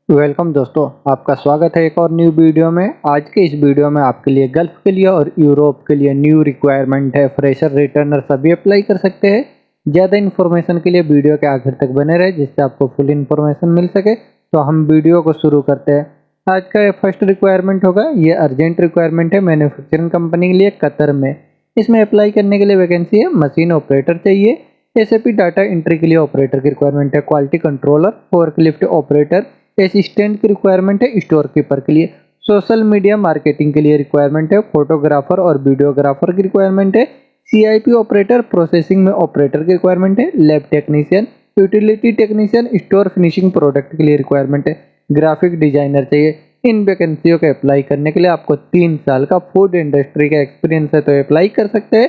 Welcome दोस्तों, आपका स्वागत है एक और न्यू वीडियो में। आज के इस वीडियो में आपके लिए गल्फ के लिए और यूरोप के लिए न्यू रिक्वायरमेंट है। फ्रेशर रिटर्नर सभी अप्लाई कर सकते हैं। ज़्यादा इन्फॉर्मेशन के लिए वीडियो के आखिर तक बने रहे जिससे आपको फुल इन्फॉर्मेशन मिल सके। तो हम वीडियो को शुरू करते हैं। आज का फर्स्ट रिक्वायरमेंट होगा, ये अर्जेंट रिक्वायरमेंट है मैन्युफैक्चरिंग कंपनी के लिए कतर में। इसमें अप्लाई करने के लिए वैकेंसी है, मशीन ऑपरेटर चाहिए। एसएपी डाटा एंट्री के लिए ऑपरेटर की रिक्वायरमेंट है, quality controller, forklift operator, assistant की रिक्वायरमेंट है, स्टोर कीपर के लिए। सोशल मीडिया मार्केटिंग के लिए रिक्वायरमेंट है, फोटोग्राफर और वीडियोग्राफर की रिक्वायरमेंट है। सीआईपी ऑपरेटर, प्रोसेसिंग में ऑपरेटर की रिक्वायरमेंट है। Lab technician, utility technician, store finishing product के लिए रिक्वायरमेंट है। ग्राफिक डिजाइनर चाहिए। इन वैकेंसियों के अप्लाई करने के लिए आपको 3 साल का फूड इंडस्ट्री का एक्सपीरियंस है तो अप्लाई कर सकते हैं।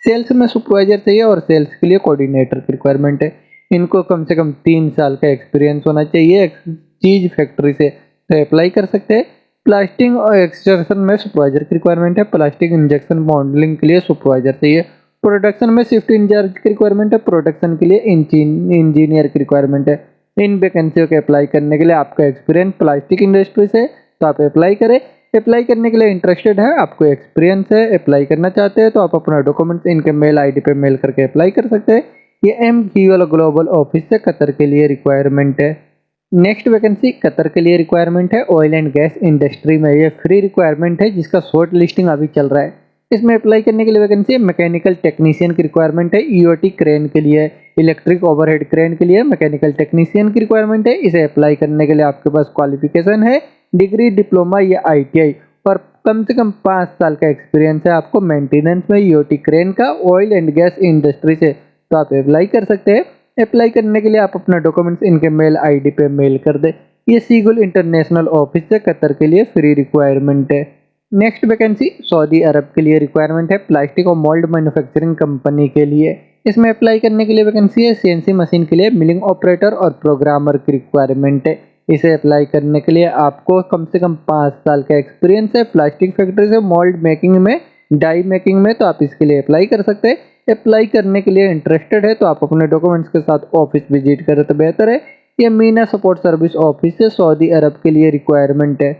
सेल्स में सुपरवाइजर चाहिए और सेल्स के लिए कोऑर्डिनेटर की रिक्वायरमेंट है। इनको कम से कम 3 साल का एक्सपीरियंस होना चाहिए चीज फैक्ट्री से, तो अप्लाई कर सकते हैं। प्लास्टिक और एक्सट्रैक्शन में सुपरवाइजर की रिक्वायरमेंट है। प्लास्टिक इंजेक्शन मॉडलिंग के लिए सुपरवाइजर चाहिए। प्रोडक्शन में शिफ्ट इंचार्ज की रिक्वायरमेंट है। प्रोडक्शन के लिए इंजीनियर की रिक्वायरमेंट है। इन वैकेंसियों के अप्लाई करने के लिए आपका एक्सपीरियंस प्लास्टिक इंडस्ट्री से, तो आप अप्लाई करें। अप्लाई करने के लिए इंटरेस्टेड है, आपको एक्सपीरियंस है, अप्लाई करना चाहते हैं तो आप अपना डॉक्यूमेंट्स इनके मेल आईडी पे मेल करके अप्लाई कर सकते हैं। ये एम ग्लोबल ऑफिस से कतर के लिए रिक्वायरमेंट है। नेक्स्ट वैकेंसी कतर के लिए रिक्वायरमेंट है। ऑयल एंड गैस इंडस्ट्री में ये फ्री रिक्वायरमेंट है जिसका शॉर्ट लिस्टिंग अभी चल रहा है। इसमें अप्लाई करने के लिए वैकेंसी है। मैकेनिकल टेक्नीशियन की रिक्वायरमेंट है। ईओटी क्रेन के लिए, इलेक्ट्रिक ओवरहेड क्रेन के लिए मैकेनिकल टेक्नीशियन की रिक्वायरमेंट है। इसे अप्लाई करने के लिए आपके पास क्वालिफिकेशन है डिग्री, डिप्लोमा या आईटीआई और कम से कम 5 साल का एक्सपीरियंस है आपको मेंटेनेंस में ईओटी क्रेन का, ऑयल एंड गैस इंडस्ट्री से, तो आप अप्लाई कर सकते हैं। अप्लाई करने के लिए आप अपना डॉक्यूमेंट्स इनके मेल आईडी पे मेल कर दे। ये सीगुल इंटरनेशनल ऑफिस से कतर के लिए फ्री रिक्वायरमेंट है। नेक्स्ट वैकेंसी सऊदी अरब के लिए रिक्वायरमेंट है, प्लास्टिक और मोल्ड मैन्युफैक्चरिंग कंपनी के लिए। इसमें अप्लाई करने के लिए वैकेंसी है। सीएनसी मशीन के लिए मिलिंग ऑपरेटर और प्रोग्रामर की रिक्वायरमेंट है। इसे अप्लाई करने के लिए आपको कम से कम 5 साल का एक्सपीरियंस है प्लास्टिक फैक्ट्री से, मोल्ड मेकिंग में, डाई मेकिंग में, तो आप इसके लिए अप्लाई कर सकते हैं। अप्लाई करने के लिए इंटरेस्टेड है तो आप अपने डॉक्यूमेंट्स के साथ ऑफिस विजिट करें तो बेहतर है। ये मीना सपोर्ट सर्विस ऑफिस से सऊदी अरब के लिए रिक्वायरमेंट है।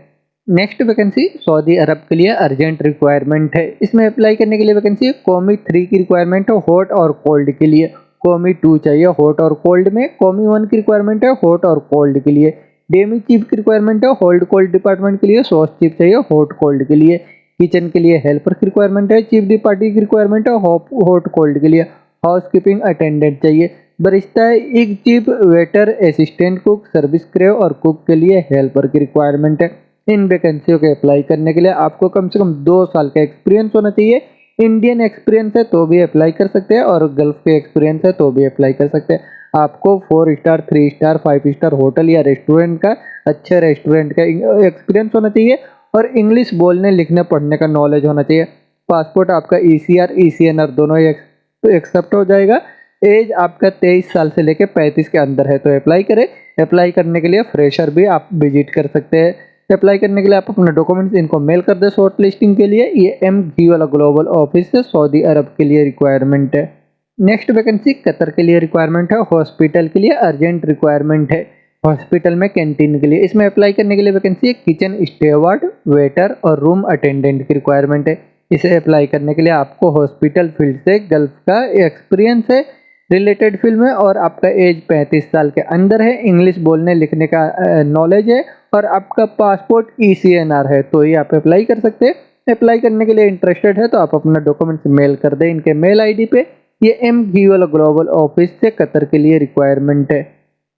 नेक्स्ट वैकेंसी सऊदी अरब के लिए अर्जेंट रिक्वायरमेंट है। इसमें अप्लाई करने के लिए वैकेंसी है। कौमी 3 की रिक्वायरमेंट है हॉट और कोल्ड के लिए। कौमी 2 चाहिए हॉट और कोल्ड में। कौमी 1 की रिक्वायरमेंट है हॉट और कोल्ड के लिए। डेमी चीफ की रिक्वायरमेंट है होल्ड कोल्ड डिपार्टमेंट के लिए। सॉस चीफ चाहिए हॉट कोल्ड के लिए। किचन के लिए हेल्पर की रिक्वायरमेंट है। चीफ डिपार्टी की रिक्वायरमेंट है हॉट कोल्ड के लिए। हाउस कीपिंग अटेंडेंट चाहिए। बरिस्ता है। एक chief waiter, assistant cook, service crave और कुक के लिए हेल्पर की रिक्वायरमेंट है। इन वैकेंसियों के अप्लाई करने के लिए आपको कम से कम 2 साल का एक्सपीरियंस होना चाहिए। इंडियन एक्सपीरियंस है तो भी अप्लाई कर सकते हैं और गल्फ के एक्सपीरियंस है तो भी अप्लाई कर सकते हैं। आपको 4 स्टार, 3 स्टार, 5 स्टार होटल या रेस्टोरेंट का, अच्छे रेस्टोरेंट का एक्सपीरियंस होना चाहिए और इंग्लिश बोलने, लिखने, पढ़ने का नॉलेज होना चाहिए। पासपोर्ट आपका ईसीआर, ईसीएनआर दोनों एक्सेप्ट हो जाएगा। एज आपका 23 साल से लेकर 35 के अंदर है तो अप्लाई करें। अप्लाई करने के लिए फ्रेशर भी आप विजिट कर सकते हैं। अप्लाई करने के लिए आप अपने डॉक्यूमेंट्स इनको मेल कर दे शॉर्ट लिस्टिंग के लिए। ये एम वाला ग्लोबल ऑफिस से सऊदी अरब के लिए रिक्वायरमेंट है। नेक्स्ट वैकेंसी कतर के लिए रिक्वायरमेंट है। हॉस्पिटल के लिए अर्जेंट रिक्वायरमेंट है। हॉस्पिटल में कैंटीन के लिए इसमें अप्लाई करने के लिए वैकेंसी है। किचन स्टेवार्ड, वेटर और रूम अटेंडेंट की रिक्वायरमेंट है। इसे अप्लाई करने के लिए आपको हॉस्पिटल फील्ड से गल्फ का एक्सपीरियंस है रिलेटेड फील्ड में और आपका एज 35 साल के अंदर है। इंग्लिश बोलने लिखने का नॉलेज है और आपका पासपोर्ट ईसीएनआर है तो ही आप अप्लाई कर सकते हैं। अप्लाई करने के लिए इंटरेस्टेड है तो आप अपना डॉक्यूमेंट्स मेल कर दें इनके मेल आईडी पे। ये एम ग्लोबल ऑफिस से कतर के लिए रिक्वायरमेंट है।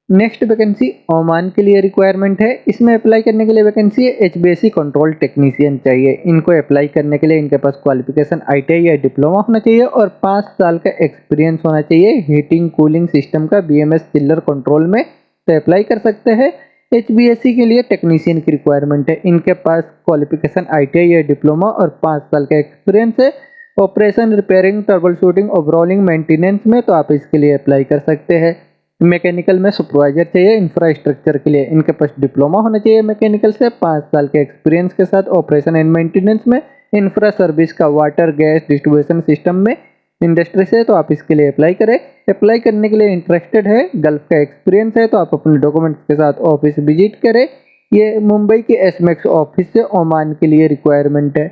नेक्स्ट वैकेंसी ओमान के लिए रिक्वायरमेंट है। इसमें अप्लाई करने के लिए वैकेंसी है। एचबीएससी कंट्रोल टेक्नीशियन चाहिए। इनको अप्लाई करने के लिए इनके पास क्वालिफिकेशन आईटीआई या डिप्लोमा होना चाहिए और 5 साल का एक्सपीरियंस होना चाहिए हीटिंग कूलिंग सिस्टम का, बीएमएस चिल्लर कंट्रोल में, तो अप्लाई कर सकते हैं। एचबीएससी के लिए टेक्नीशियन की रिक्वायरमेंट है। इनके पास क्वालिफिकेशन आईटीआई या डिप्लोमा और 5 साल का एक्सपीरियंस है operation, repairing, trouble shooting, overhauling, maintenance में, तो आप इसके लिए अप्लाई कर सकते हैं। मैकेनिकल में सुपरवाइजर चाहिए। इंफ्रास्ट्रक्चर के लिए इनके पास डिप्लोमा होना चाहिए मैकेनिकल से, 5 साल के एक्सपीरियंस के साथ ऑपरेशन एंड मेंटेनेंस में। इंफ्रा सर्विस का वाटर गैस डिस्ट्रीब्यूशन सिस्टम में इंडस्ट्री से, तो आप इसके लिए अप्लाई करें। अप्लाई करने के लिए इंटरेस्टेड है, गल्फ का एक्सपीरियंस है, तो आप अपने डॉक्यूमेंट्स के साथ ऑफिस विजिट करें। ये मुंबई के एसमेक्स ऑफिस से ओमान के लिए रिक्वायरमेंट है।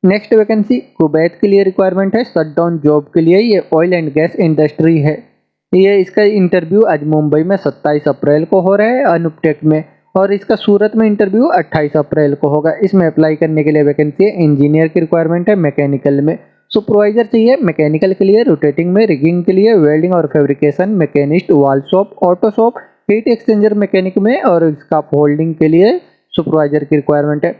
नेक्स्ट वैकेंसी कुवैत के लिए रिक्वायरमेंट है, शट डाउन जॉब के लिए। ये ऑयल एंड गैस इंडस्ट्री है। ये इसका इंटरव्यू आज मुंबई में 27 अप्रैल को हो रहा है अनुपटेक में, और इसका सूरत में इंटरव्यू 28 अप्रैल को होगा। इसमें अप्लाई करने के लिए वैकेंसी है, इंजीनियर की रिक्वायरमेंट है मैकेनिकल में, सुपरवाइजर चाहिए मैकेनिकल के लिए, रोटेटिंग में, रिगिंग के लिए, वेल्डिंग और फैब्रिकेशन मैकेनिस्ट, वाल shop, auto shop, heat exchanger mechanic में, और स्काफ होल्डिंग के लिए सुपरवाइजर की रिक्वायरमेंट है।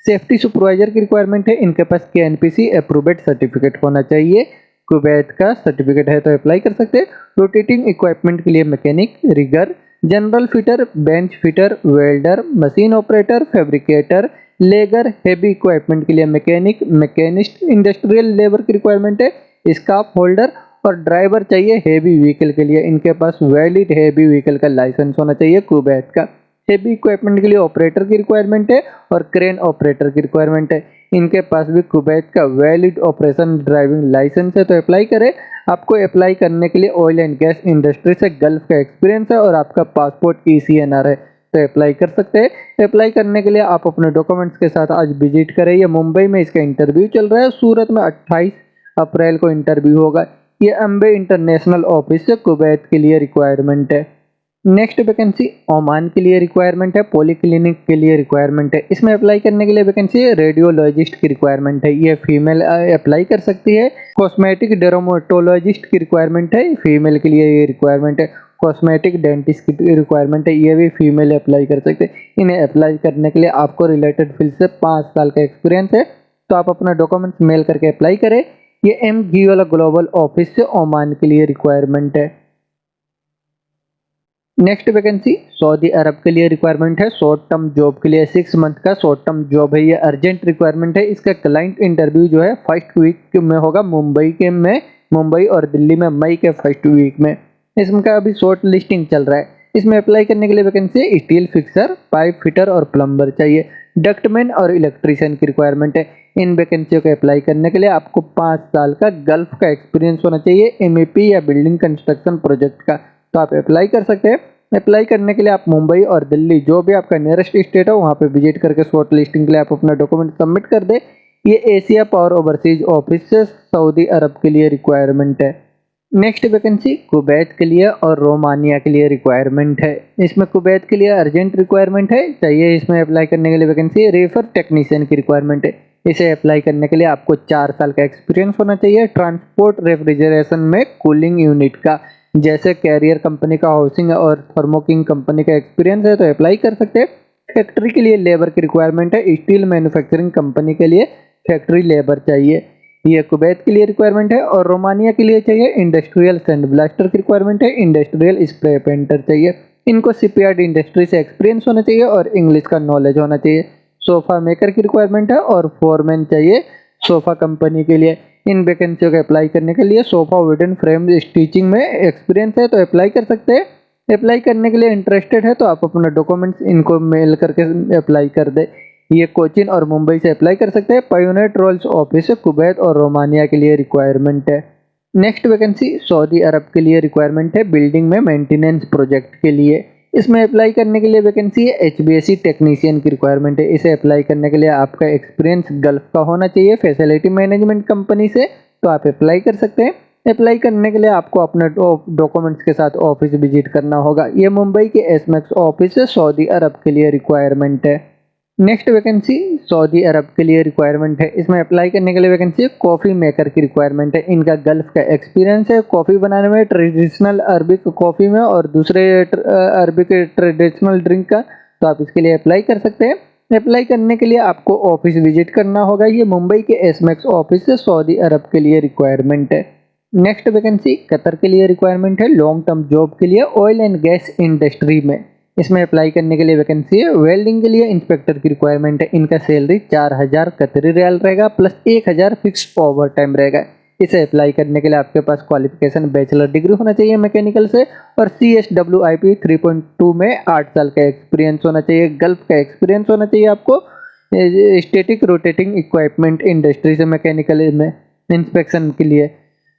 सेफ्टी सुपरवाइजर की रिक्वायरमेंट है, इनके पास KNPC अप्रूव्ड सर्टिफिकेट होना चाहिए। कुवैत का सर्टिफिकेट है तो अप्लाई कर सकते हैं। रोटेटिंग इक्विपमेंट के लिए mechanic, rigger, general fitter, bench fitter, welder, machine operator, fabricator, lagger, heavy equipment के लिए मैकेनिक, मैकेनिस्ट, इंडस्ट्रियल लेबर की रिक्वायरमेंट है, स्काफ होल्डर और ड्राइवर चाहिए हेवी व्हीकल के लिए। इनके पास वैलिड हेवी व्हीकल का लाइसेंस होना चाहिए कुवैत का। हेवी इक्विपमेंट के लिए ऑपरेटर की रिक्वायरमेंट है और क्रेन ऑपरेटर की रिक्वायरमेंट है। इनके पास भी कुवैत का वैलिड ऑपरेशन ड्राइविंग लाइसेंस है तो अप्लाई करें। आपको अप्लाई करने के लिए ऑयल एंड गैस इंडस्ट्री से गल्फ का एक्सपीरियंस है और आपका पासपोर्ट ECNR है तो अप्लाई कर सकते हैं। अप्लाई करने के लिए आप अपने डॉक्यूमेंट्स के साथ आज विजिट करें। ये मुंबई में इसका इंटरव्यू चल रहा है, सूरत में 28 अप्रैल को इंटरव्यू होगा। ये अम्बे इंटरनेशनल ऑफिस से कुवैत के लिए रिक्वायरमेंट है। नेक्स्ट वैकेंसी ओमान के लिए रिक्वायरमेंट है, पॉलीक्लिनिक के लिए रिक्वायरमेंट है। इसमें अप्लाई करने के लिए वैकेंसी है, रेडियोलॉजिस्ट की रिक्वायरमेंट है, ये फीमेल अप्लाई कर सकती है। कॉस्मेटिक डेरोमेटोलॉजिस्ट की रिक्वायरमेंट है, फीमेल के लिए ये रिक्वायरमेंट है। कॉस्मेटिक डेंटिस्ट की रिक्वायरमेंट है, ये भी फीमेल अप्लाई कर सकते हैं। इन्हें अप्लाई करने के लिए आपको रिलेटेड फील्ड से 5 साल का एक्सपीरियंस है तो आप अपना डॉक्यूमेंट्स मेल करके अप्लाई करें। ये MGOL ग्लोबल ऑफिस से ओमान के लिए रिक्वायरमेंट है। नेक्स्ट वैकेंसी सऊदी अरब के लिए रिक्वायरमेंट है, शॉर्ट टर्म जॉब के लिए 6 मंथ का शॉर्ट टर्म जॉब है। ये अर्जेंट रिक्वायरमेंट है। इसका क्लाइंट इंटरव्यू जो है फर्स्ट वीक में होगा मुंबई और दिल्ली में मई के फर्स्ट वीक में। इसका अभी शॉर्ट लिस्टिंग चल रहा है। इसमें अप्लाई करने के लिए vacancy steel fixer, pipe fitter और प्लम्बर चाहिए। डक्टमैन और इलेक्ट्रीशियन की रिक्वायरमेंट है। इन वैकेंसियों को अप्लाई करने के लिए आपको 5 साल का गल्फ का एक्सपीरियंस होना चाहिए, MEP या बिल्डिंग कंस्ट्रक्शन प्रोजेक्ट का, तो आप अप्लाई कर सकते हैं। अप्लाई करने के लिए आप मुंबई और दिल्ली जो भी आपका नियरेस्ट स्टेट है वहाँ पे विजिट करके शॉर्ट लिस्टिंग के लिए आप अपना डॉक्यूमेंट सबमिट कर दे। ये एशिया पावर ओवरसीज ऑफिस से सऊदी अरब के लिए रिक्वायरमेंट है। नेक्स्ट वैकेंसी कुवैत के लिए और रोमानिया के लिए रिक्वायरमेंट है। इसमें कुवैत के लिए अर्जेंट रिक्वायरमेंट है चाहिए। इसमें अप्लाई करने के लिए वैकेंसी रेफर टेक्नीशियन की रिक्वायरमेंट है। इसे अप्लाई करने के लिए आपको 4 साल का एक्सपीरियंस होना चाहिए ट्रांसपोर्ट रेफ्रिजरेशन में, कूलिंग यूनिट का, जैसे कैरियर कंपनी का, हाउसिंग और थर्मोकिंग कंपनी का एक्सपीरियंस है तो अप्लाई कर सकते हैं। फैक्ट्री के लिए लेबर की रिक्वायरमेंट है, स्टील मैन्युफैक्चरिंग कंपनी के लिए फैक्ट्री लेबर चाहिए, ये कुवैत के लिए रिक्वायरमेंट है। और रोमानिया के लिए चाहिए इंडस्ट्रियल सैंड ब्लास्टर की रिक्वायरमेंट है, इंडस्ट्रियल स्प्रे पेंटर चाहिए। इनको शिपयार्ड इंडस्ट्री से एक्सपीरियंस होना चाहिए और इंग्लिश का नॉलेज होना चाहिए। सोफा मेकर की रिक्वायरमेंट है और फोरमैन चाहिए सोफा कंपनी के लिए। इन वैकेंसियों को अप्लाई करने के लिए सोफा वुडन फ्रेम स्टिचिंग में एक्सपीरियंस है तो अप्लाई कर सकते हैं। अप्लाई करने के लिए इंटरेस्टेड है तो आप अपना डॉक्यूमेंट्स इनको मेल करके अप्लाई कर दे। ये कोचिन और मुंबई से अप्लाई कर सकते हैं। पायोनेट रोल्स ऑफिस कुवैत और रोमानिया के लिए रिक्वायरमेंट है। नेक्स्ट वैकेंसी सऊदी अरब के लिए रिक्वायरमेंट है, बिल्डिंग में मेंटेनेंस प्रोजेक्ट के लिए। इसमें अप्लाई करने के लिए वैकेंसी है HVAC टेक्नीशियन की रिक्वायरमेंट है। इसे अप्लाई करने के लिए आपका एक्सपीरियंस गल्फ का होना चाहिए फैसिलिटी मैनेजमेंट कंपनी से, तो आप अप्लाई कर सकते हैं। अप्लाई करने के लिए आपको अपने डॉक्यूमेंट्स के साथ ऑफिस विजिट करना होगा। ये मुंबई के एसमेक्स ऑफिस से सऊदी अरब के लिए रिक्वायरमेंट है। नेक्स्ट वैकेंसी सऊदी अरब के लिए रिक्वायरमेंट है। इसमें अप्लाई करने के लिए वैकेंसी कॉफ़ी मेकर की रिक्वायरमेंट है। इनका गल्फ का एक्सपीरियंस है कॉफ़ी बनाने में, ट्रेडिशनल अरबिक कॉफ़ी में और दूसरे अरबिक ट्रेडिशनल ड्रिंक का, तो आप इसके लिए अप्लाई कर सकते हैं। अप्लाई करने के लिए आपको ऑफिस विजिट करना होगा। ये मुंबई के एसमेक्स ऑफिस से सऊदी अरब के लिए रिक्वायरमेंट है। नेक्स्ट वैकेंसी कतर के लिए रिक्वायरमेंट है, लॉन्ग टर्म जॉब के लिए ऑयल एंड गैस इंडस्ट्री में। इसमें अप्लाई करने के लिए वैकेंसी है। वेल्डिंग के लिए इंस्पेक्टर की रिक्वायरमेंट है। इनका सैलरी 4000 कतरी रियाल रहेगा प्लस 1000 फिक्स ओवर टाइम रहेगा। इसे अप्लाई करने के लिए आपके पास क्वालिफिकेशन बैचलर डिग्री होना चाहिए मैकेनिकल से और CSWIP 3.2 में 8 साल का एक्सपीरियंस होना चाहिए। गल्फ का एक्सपीरियंस होना चाहिए आपको स्टैटिक रोटेटिंग इक्विपमेंट इंडस्ट्री से मैकेनिकल में इंस्पेक्शन के लिए।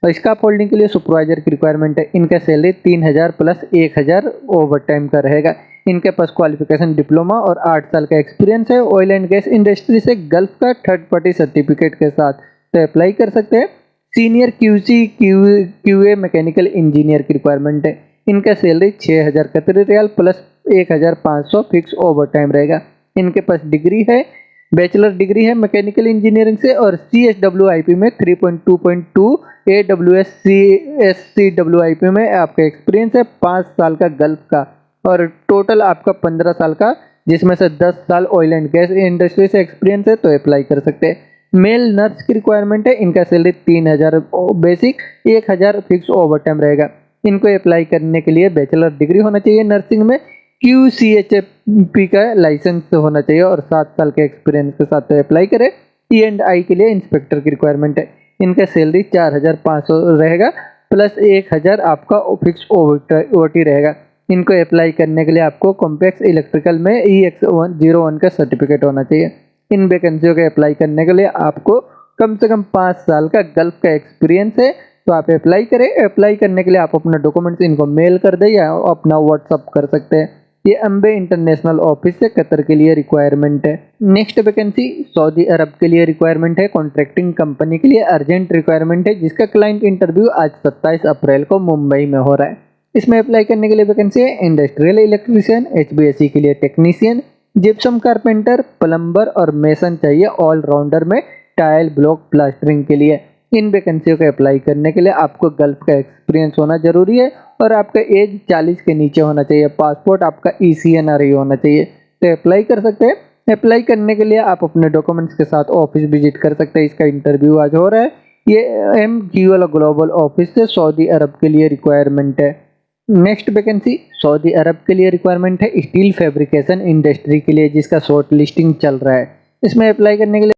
और स्टाफ होल्डिंग के लिए सुपरवाइजर की रिक्वायरमेंट है। इनका सैलरी 3000 प्लस 1000 ओवर टाइम का रहेगा। इनके पास क्वालिफिकेशन डिप्लोमा और 8 साल का एक्सपीरियंस है। ऑयल एंड गैस इंडस्ट्री से गल्फ का थर्ड पार्टी सर्टिफिकेट के साथ तो अप्लाई कर सकते हैं। Senior QC QA mechanical engineer की रिक्वायरमेंट है। इनका salary 6000 Qatari riyal plus 1500 fix overtime रहेगा। इनके पास डिग्री है, बैचलर डिग्री है मैकेनिकल इंजीनियरिंग से और CSWIP में 3.2.2 AWS-CSCWIP में आपका एक्सपीरियंस है 5 साल का गल्फ का और टोटल आपका 15 साल का, जिसमें से 10 साल ऑयल एंड गैस इंडस्ट्री से एक्सपीरियंस है तो अप्लाई कर सकते हैं। मेल नर्स की रिक्वायरमेंट है। इनका salary 3000 basic, 1000 fix overtime रहेगा। इनको अप्लाई करने के लिए बैचलर डिग्री होना चाहिए नर्सिंग में, QCHP का लाइसेंस होना चाहिए और 7 साल के एक्सपीरियंस के साथ तो अप्लाई करें। E&I के लिए इंस्पेक्टर की रिक्वायरमेंट है। इनका सैलरी 4500 रहेगा प्लस 1000 आपका फिक्स OT रहेगा। इनको अप्लाई करने के लिए आपको कॉम्प्लेक्स इलेक्ट्रिकल में EX01 का सर्टिफिकेट होना चाहिए। इन वैकेंसियों के अप्लाई करने के लिए आपको कम से कम 5 साल का गल्फ का एक्सपीरियंस है तो आप अप्लाई करें। अप्लाई करने के लिए आप अपना डॉक्यूमेंट्स इनको मेल कर दें या अपना व्हाट्सअप कर सकते हैं। ये अम्बे इंटरनेशनल ऑफिस से कतर के लिए रिक्वायरमेंट है। नेक्स्ट वैकेंसी सऊदी अरब के लिए रिक्वायरमेंट है। कॉन्ट्रैक्टिंग कंपनी के लिए अर्जेंट रिक्वायरमेंट है, जिसका क्लाइंट इंटरव्यू आज 27 अप्रैल को मुंबई में हो रहा है। इसमें अप्लाई करने के लिए वैकेंसी है इंडस्ट्रियल इलेक्ट्रीशियन, HVAC के लिए टेक्नीशियन, जिप्सम कारपेंटर, प्लम्बर और मेसन चाहिए ऑलराउंडर में टाइल ब्लॉक प्लास्टरिंग के लिए। इन वैकेंसियों को अप्लाई करने के लिए आपको गल्फ का एक्सपीरियंस होना जरूरी है और आपका एज 40 के नीचे होना चाहिए। पासपोर्ट आपका ECNRE होना चाहिए तो अप्लाई कर सकते हैं। अप्लाई करने के लिए आप अपने डॉक्यूमेंट्स के साथ ऑफिस विजिट कर सकते हैं। इसका इंटरव्यू आज हो रहा है। ये MQL ग्लोबल ऑफिस से सऊदी अरब के लिए रिक्वायरमेंट है। नेक्स्ट वैकेंसी सऊदी अरब के लिए रिक्वायरमेंट है स्टील फैब्रिकेशन इंडस्ट्री के लिए, जिसका शॉर्ट लिस्टिंग चल रहा है। इसमें अप्लाई करने के लिए